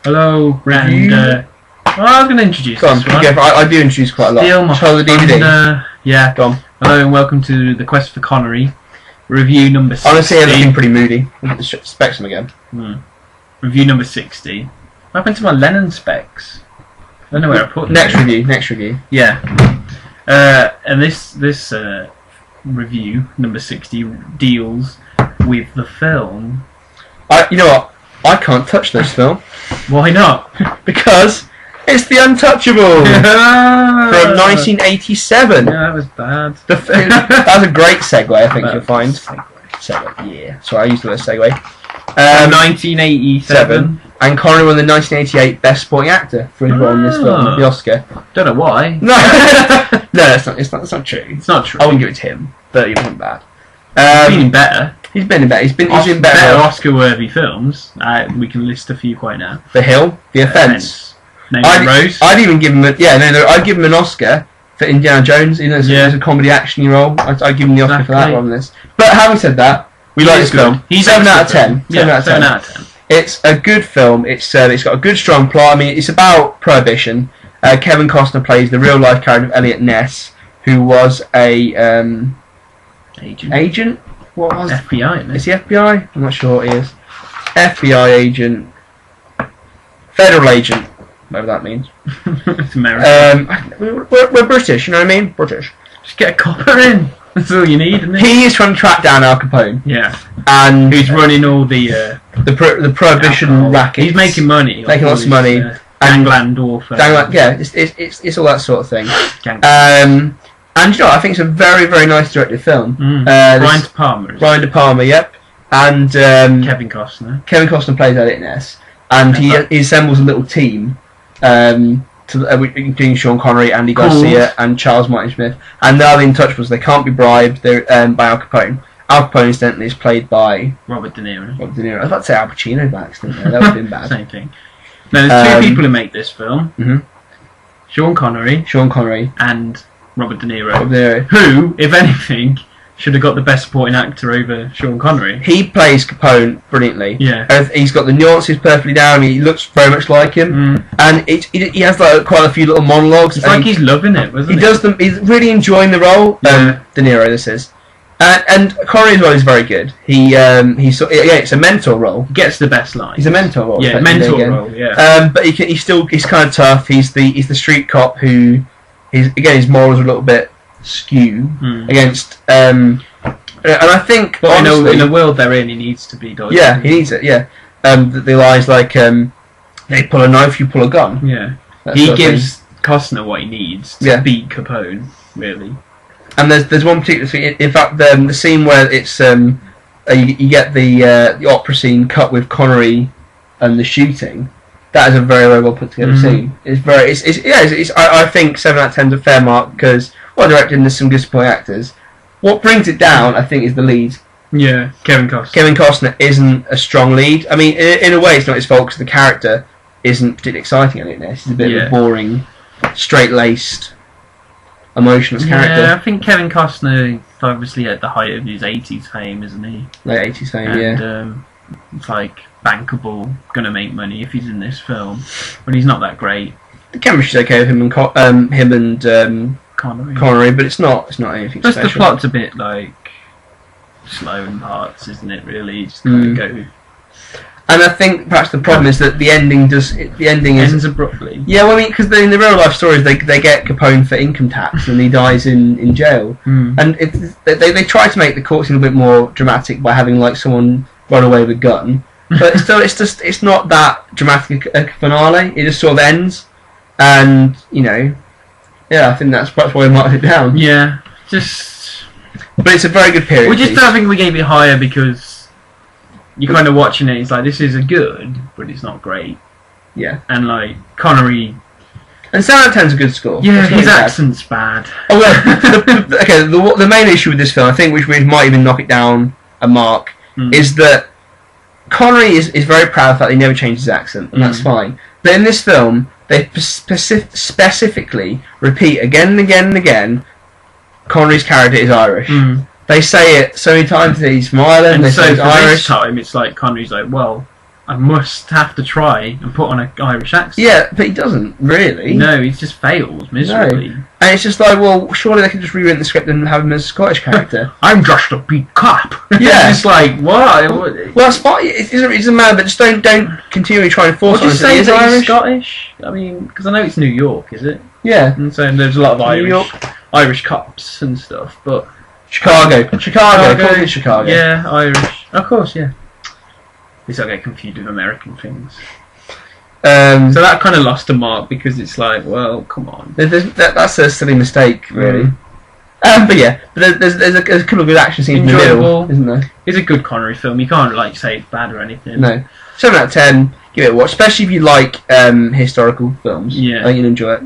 Hello, and well, I'm going to introduce Go on, this one. I do introduce quite a lot. Steal my Show the DVD. Yeah. Go on. Hello and welcome to The Quest for Connery, review number 60. Honestly, I'm looking pretty moody. Look at the specs again. Review number 60. What happened to my Lennon specs? I don't know where I put them. Next review. Yeah. And this review, number 60, deals with the film. You know what? I can't touch this film. Why not? Because it's the Untouchables from 1987. Yeah, that was bad. That was a great segue, I think you'll find. Segue, yeah. Sorry, I used the word segue. 1987. And Connery won the 1988 Best Supporting Actor for his role in this film, the Oscar. Don't know why. No, no, that's not true. It's not true. I wouldn't give it to him, but he wasn't bad. He's been better. He's been in better. He's been in better Oscar-worthy films. We can list a few quite now. The Hill, The Offence. Rose. I'd even give him I'd give him an Oscar for Indiana Jones. You know, it's a comedy action role. I'd give him the Oscar for that rather than this. But having said that, we like this film. He's 7 out of 10. 7 out of 10. It's a good film. It's got a good strong plot. I mean, it's about prohibition. Kevin Costner plays the real life character of Elliot Ness, who was a agent. What was FBI? Isn't it? Is he FBI? I'm not sure what he is. FBI agent, federal agent, whatever that means. It's American. We're British, you know what I mean? British. Just get a copper in. That's all you need, isn't it? He is trying to track down Al Capone. Yeah. And who's running all the prohibition alcohol rackets. He's making money. Making lots of money. Gangland warfare. Yeah, it's all that sort of thing. And you know, I think it's a very, very nice directed film. Brian De Palma. Brian De Palma, yep. And Kevin Costner. Kevin Costner plays Elliot Ness, and he assembles a little team, including Sean Connery, Andy Garcia, and Charles Martin Smith. And they're the Untouchables. They can't be bribed. They're by Al Capone. Al Capone, incidentally, is played by Robert De Niro. I was about to say Al Pacino by accident. That would have been bad. Same thing. Now, there's two people who make this film. Sean Connery. And Robert De Niro. Who, if anything, should have got the best supporting actor over Sean Connery. He plays Capone brilliantly. Yeah. He's got the nuances perfectly down. He looks very much like him. And he has quite a few little monologues. It's like he's loving it, wasn't he? He does them. He's really enjoying the role. Yeah. De Niro, this is. And Connery as well is very good. It's a mentor role. He gets the best line. He's a mentor role. Yeah, mentor role. Yeah. But he's kind of tough. He's the street cop who, his morals are a little bit skew against. And I think, but in the world they're in, he needs to be dodgy. Yeah, he needs it. Yeah. The lines like, they pull a knife, you pull a gun. Yeah. He gives Costner what he needs to beat Capone, really. And there's one particular scene. In fact, the scene where it's you get the opera scene cut with Connery and the shooting. That is a very, very well put together scene. I think 7 out of 10 is a fair mark because directed and there's some good supporting actors. What brings it down, I think, is the lead. Yeah, Kevin Costner. Kevin Costner isn't a strong lead. I mean, in a way, it's not his fault because the character isn't particularly exciting in it. He's a bit of a boring, straight-laced, emotionless character. Yeah, I think Kevin Costner is obviously at the height of his 80s fame, isn't he? Late 80s fame, and, it's like bankable, gonna make money if he's in this film, but he's not that great. The chemistry's okay with him and Connery, but it's not anything just special. The plot's a bit like slow in parts, isn't it? Really, just kind of go. And I think perhaps the problem is that the ending ends abruptly. Yeah, well, I mean, because in the real life stories they get Capone for income tax and he dies in jail, and they try to make the court scene a bit more dramatic by having like someone run away with a gun, but it's not that dramatic a finale. It just sort of ends, and I think that's perhaps why we marked it down. Yeah, but it's a very good period. I think we gave it higher because you're kind of watching it. It's like this is a good, but it's not great. Yeah, and like Connery. And 7 out of 10 is a good score. Yeah, his accent's bad. Oh well, the main issue with this film, I think, which might even knock it down a mark, is that Connery is very proud of the fact that he never changed his accent, and that's fine. But in this film, they specifically repeat again and again and again, Connery's character is Irish. They say it so many times that he's from Ireland, and they so say he's for Irish. this time, it's like Connery's like, well, I must have to try and put on an Irish accent. Yeah, but he doesn't really. No, he just fails miserably. No. And it's just like, well, surely they could just rewrite the script and have him as a Scottish character. I'm just a beat cop. Yeah, it's like what? Well, it's fine. It's a man, but just don't continually try and force. What do you say? Is it Irish? Scottish? I mean, because I know it's New York, is it? Yeah. And so there's a lot of Irish cops and stuff, but Chicago. Probably Chicago. Yeah, Irish. Of course, yeah. At least I get confused with American things. So that kind of lost the mark because it's like, well, come on. That's a silly mistake, really. But yeah, there's a couple of good action scenes in the middle, isn't there? It's a good Connery film. You can't like say it's bad or anything. No. 7 out of 10. Give it a watch, especially if you like historical films. Yeah, I think you'll enjoy it.